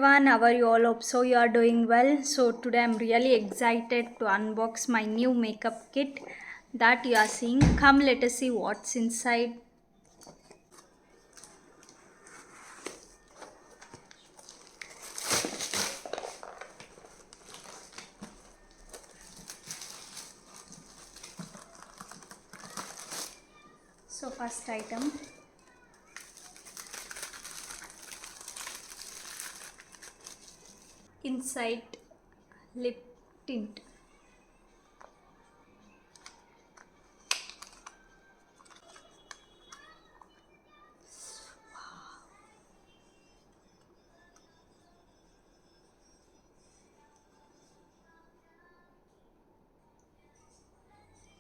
everyone, how are you all? Hope so you are doing well. So today I'm really excited to unbox my new makeup kit that you are seeing. Come, let us see what's inside. So first item, inside lip tint.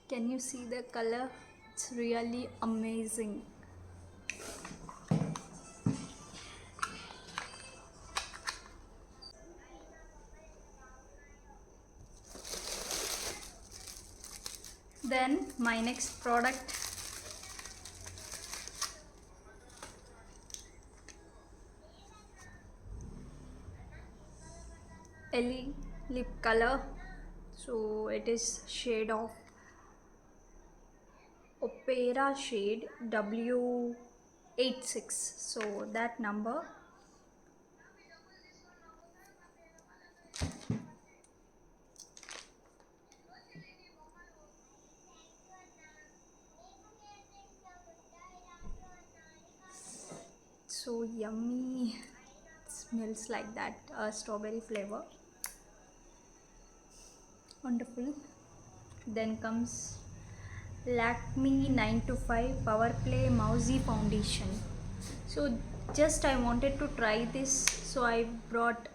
Can you see the color? It's really amazing. Then my next product, Ellie lip color. So it is shade of Opera shade W86. So that number. So yummy. It smells like that strawberry flavor. Wonderful. Then comes Lakme 925 Power Play Mousy Foundation. So just I wanted to try this, so I brought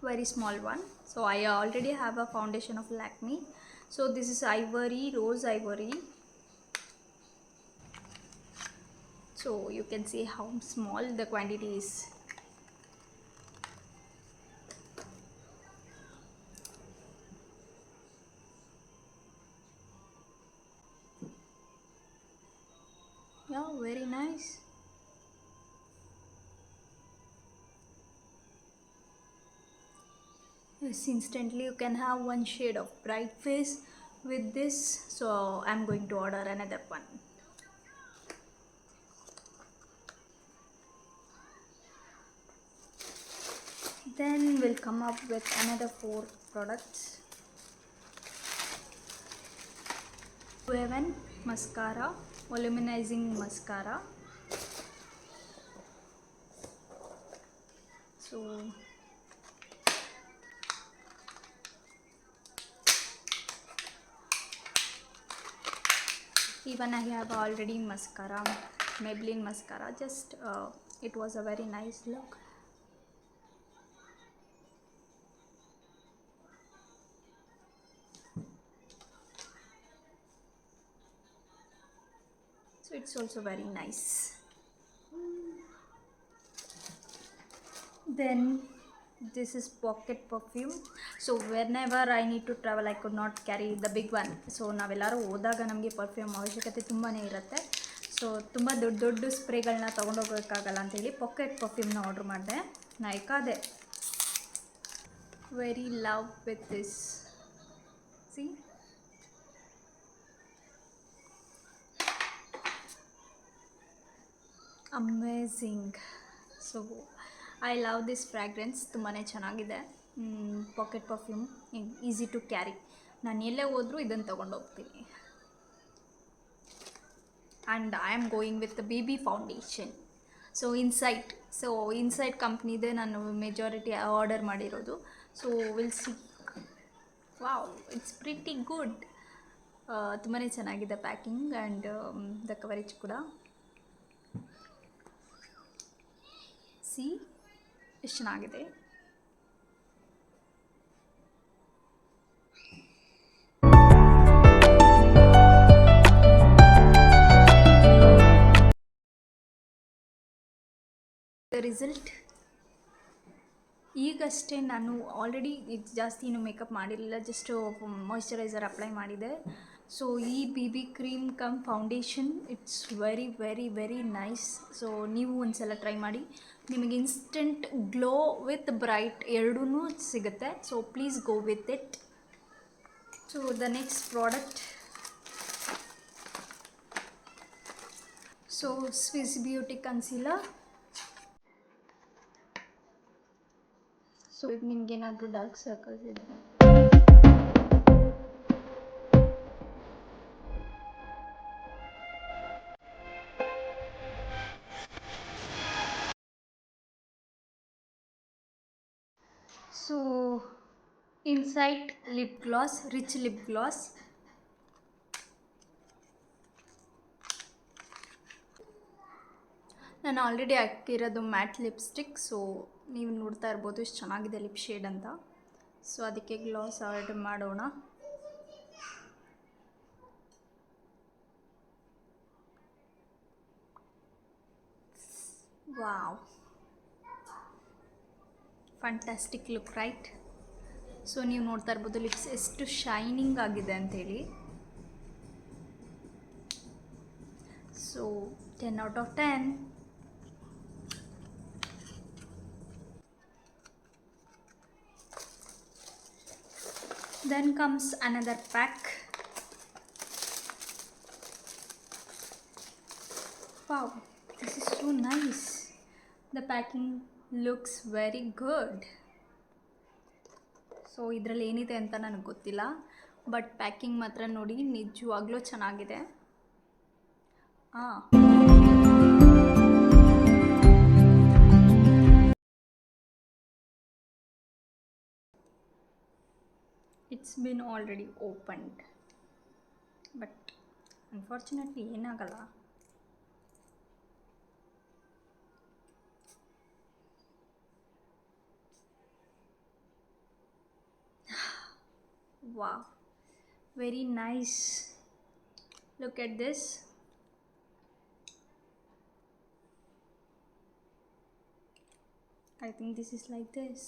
very small one. So I already have a foundation of Lakme. So this is ivory, rose ivory. So you can see how small the quantity is. Yeah, very nice. Yes, instantly you can have one shade of bright face with this. So I'm going to order another one. Then we'll come up with another 4 products. Heaven mascara, volumizing mascara. So even I have already mascara, Maybelline mascara. Just it was a very nice look. So it's also very nice. Then this is pocket perfume. So whenever I need to travel, I could not carry the big one. So ನಾವೆಲ್ಲರೂ ಹೋದಾಗ ನಮಗೆ perfume ಅವಶ್ಯಕತೆ ತುಂಬಾ ಇರುತ್ತೆ. So ತುಂಬ ದೊಡ್ಡ ದೊಡ್ಡ ಸ್ಪ್ರೇಗಳನ್ನ ತೊಗೊಂಡೋಗೋಕ್ಕಾಗಲ್ಲ ಅಂತೇಳಿ ಪಾಕೆಟ್ ಪರ್ಫ್ಯೂಮ್ನ ಆರ್ಡ್ರ್ ಮಾಡಿದೆ. ನಾಯ್ಕಾದೆ. Very love with this. See? Amazing. So I love this fragrance. ತುಂಬಾ ಚೆನ್ನಾಗಿದೆ. Pocket perfume easy to carry. ನಾನು ಎಲ್ಲೇ ಹೋದರೂ ಇದನ್ನು ತೊಗೊಂಡು ಹೋಗ್ತೀನಿ. And I am going with BB foundation. So insight ಕಂಪ್ನಿದೆ ನಾನು ಮೆಜಾರಿಟಿ ಆರ್ಡರ್ ಮಾಡಿರೋದು. So will see. Wow, it's pretty good. ತುಂಬಾ ಚೆನ್ನಾಗಿದೆ ಪ್ಯಾಕಿಂಗ್ ಆ್ಯಂಡ್ ದ ಕವರೇಜ್ ಕೂಡ. ಸಿ ಎಷ್ಟು ಚೆನ್ನಾಗಿದೆ. ದ ರಿಸಲ್ಟ್ ಈಗಷ್ಟೇ ನಾನು ಆಲ್ರೆಡಿ ಇದು ಜಾಸ್ತಿ ಇನ್ನೂ ಮೇಕಪ್ ಮಾಡಿರಲಿಲ್ಲ, ಜಸ್ಟ್ ಮಾಯ್ಶ್ಚರೈಸರ್ ಅಪ್ಲೈ ಮಾಡಿದೆ. ಸೊ ಈ BB cream come foundation it's very nice. So ನೀವು ಒಂದ್ಸಲ ಟ್ರೈ ಮಾಡಿ, ನಿಮಗೆ ಇನ್ಸ್ಟೆಂಟ್ ಗ್ಲೋ ವಿತ್ ಬ್ರೈಟ್ ಎರಡೂ ಸಿಗುತ್ತೆ. So please go with it. So the next product, so Swiss beauty concealer. So ಇದು ನಿಮ್ಗೇನಾದರೂ ಡಾರ್ಕ್ ಸರ್ಕಲ್ಸ್ ಇದೆ, so insight lip glass, rich lip glass. ನಾನು ಆಲ್ರೆಡಿ ಹಾಕಿರೋದು ಮ್ಯಾಟ್ ಲಿಪ್ಸ್ಟಿಕ್. ಸೊ ನೀವು ನೋಡ್ತಾ ಇರ್ಬೋದು ಎಷ್ಟು ಚೆನ್ನಾಗಿದೆ ಲಿಪ್ ಶೇಡ್ ಅಂತ. ಸೊ ಅದಕ್ಕೆ ಗ್ಲಾಸ್ ಆರ್ಡರ್ ಮಾಡೋಣ. Wow, fantastic look right. So ನೀವು ನೋಡ್ತಾ ಇರ್ಬೋದು ಲಿಪ್ಸ್ ಎಷ್ಟು ಶೈನಿಂಗ್ ಆಗಿದೆ ಅಂಥೇಳಿ. So 10 out of 10. Then comes another pack. Wow, this is so nice. The packing looks very good. So ಇದರಲ್ಲಿ ಏನಿದೆ ಅಂತ ನನಗೆ ಗೊತ್ತಿಲ್ಲ, ಬಟ್ ಪ್ಯಾಕಿಂಗ್ ಮಾತ್ರ ನೋಡಿ ನಿಜವಾಗ್ಲೂ ಚೆನ್ನಾಗಿದೆ. It's been already opened, but unfortunately ಏನಾಗಲ್ಲ. Wow, very nice. Look at this. I think this is like this.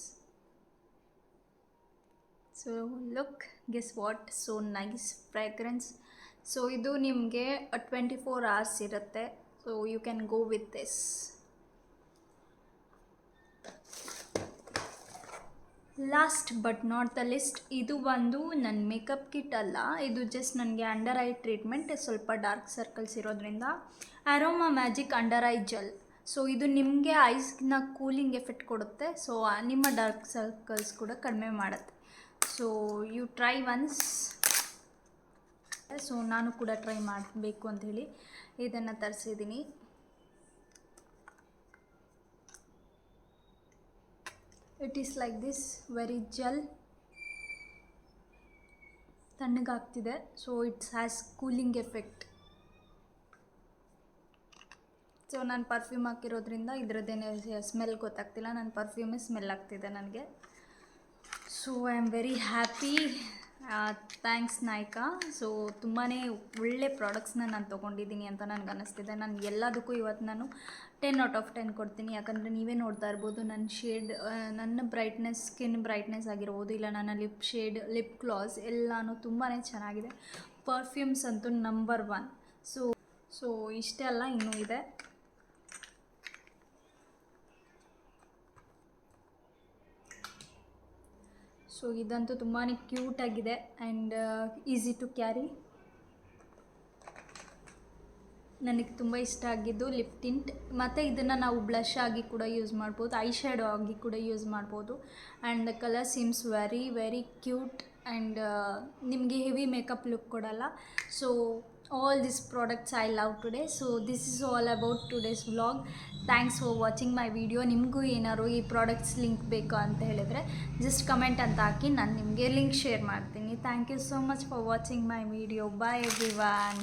So look, guess what, so nice fragrance. So ಇದು ನಿಮಗೆ 24 hours ಇರುತ್ತೆ. So you can go with this. Last but not the least, ಇದು ಒಂದು ನನ್ನ makeup kit ಅಲ್ಲ, ಇದು just ನನಗೆ under eye treatment, ಸ್ವಲ್ಪ ಡಾರ್ಕ್ ಸರ್ಕಲ್ಸ್ ಇರೋದ್ರಿಂದ aroma magic under eye gel. So ಇದು ನಿಮಗೆ ಐಸ್ನ ಕೂಲಿಂಗ್ ಎಫೆಕ್ಟ್ ಕೊಡುತ್ತೆ. ಸೊ ನಿಮ್ಮ ಡಾರ್ಕ್ ಸರ್ಕಲ್ಸ್ ಕೂಡ ಕಡಿಮೆ ಮಾಡುತ್ತೆ. So you try once. So ನಾನು ಕೂಡ ಟ್ರೈ ಮಾಡಬೇಕು ಅಂಥೇಳಿ ಇದನ್ನು ತರಿಸಿದ್ದೀನಿ. It is like this, very gel, ತಣ್ಣಗಾಗ್ತಿದೆ. So it's has cooling effect. So ನಾನು ಪರ್ಫ್ಯೂಮ್ ಹಾಕಿರೋದ್ರಿಂದ ಇದರದ್ದೇನೆ ಸ್ಮೆಲ್ ಗೊತ್ತಾಗ್ತಿಲ್ಲ, ನನ್ನ ಪರ್ಫ್ಯೂಮೇ ಸ್ಮೆಲ್ ಆಗ್ತಿದೆ ನನಗೆ. So I am very happy. Thanks Nykaa. So ತುಂಬಾ ಒಳ್ಳೆ ಪ್ರಾಡಕ್ಟ್ಸ್ನ ನಾನು ತೊಗೊಂಡಿದ್ದೀನಿ ಅಂತ ನನಗೆ ಅನ್ನಿಸ್ತಿದೆ. ನಾನು ಎಲ್ಲದಕ್ಕೂ ಇವತ್ತು ನಾನು 10 out of 10 ಕೊಡ್ತೀನಿ. ಯಾಕಂದರೆ ನೀವೇ ನೋಡ್ತಾ ಇರ್ಬೋದು ನನ್ನ ಶೇಡ್, ನನ್ನ ಬ್ರೈಟ್ನೆಸ್, ಸ್ಕಿನ್ ಬ್ರೈಟ್ನೆಸ್ ಆಗಿರ್ಬೋದು, ಇಲ್ಲ ನನ್ನ ಲಿಪ್ ಶೇಡ್, ಲಿಪ್ ಗ್ಲಾಸ್ ಎಲ್ಲನೂ ತುಂಬಾ ಚೆನ್ನಾಗಿದೆ. ಪರ್ಫ್ಯೂಮ್ಸ್ ಅಂತೂ ನಂಬರ್ 1. ಸೊ ಇಷ್ಟೇ ಅಲ್ಲ, ಇನ್ನೂ ಇದೆ. ಸೊ ಇದಂತೂ ತುಂಬಾ ಕ್ಯೂಟಾಗಿದೆ ಆ್ಯಂಡ್ ಈಸಿ ಟು ಕ್ಯಾರಿ. ನನಗೆ ತುಂಬ ಇಷ್ಟ ಆಗಿದ್ದು ಲಿಪ್ ಟಿಂಟ್. ಮತ್ತು ಇದನ್ನು ನಾವು ಬ್ಲಷ್ ಆಗಿ ಕೂಡ ಯೂಸ್ ಮಾಡ್ಬೋದು, ಐ ಶ್ಯಾಡೋ ಆಗಿ ಕೂಡ ಯೂಸ್ ಮಾಡ್ಬೋದು. And the colour seems very cute and ನಿಮಗೆ ಹೆವಿ ಮೇಕಪ್ ಲುಕ್ ಕೊಡಲ್ಲ. So all these products I love today. So this is all about today's vlog. Thanks for watching my video. ನಿಮಗೂ ಏನಾದ್ರು ಈ products link ಬೇಕು ಅಂತ ಹೇಳಿದರೆ just comment ಅಂತ ಹಾಕಿ, ನಾನು ನಿಮಗೆ ಲಿಂಕ್ ಶೇರ್ ಮಾಡ್ತೀನಿ. Thank you so much for watching my video. Bye everyone.